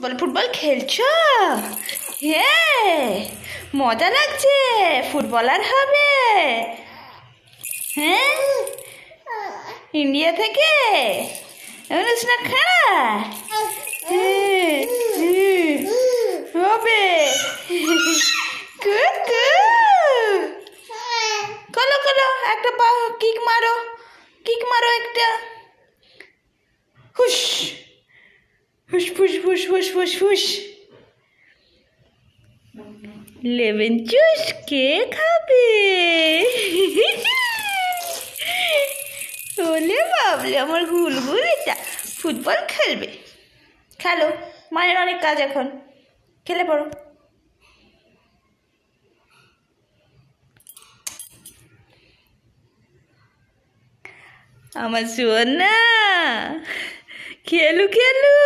Football football খেলছো? হ্যাঁ, মজা লাগছে, ফুটবলার হবে। হ্যাঁ, ইন্ডিয়া থেকে না খাড়া হবে। কলো কলো একটা পা কিক মারো, কিক মারো একটা। হুশ হুশ ফুস ফুস ফুস ফুস ফুস। লেমন জুস কে খাবে? বলে ভাবলে আমার গুলগুলিটা ফুটবল খেলবে। খেলো, মায়ের অনেক কাজ এখন, খেলে পড়ো। আমার সোনা খেলু খেলু।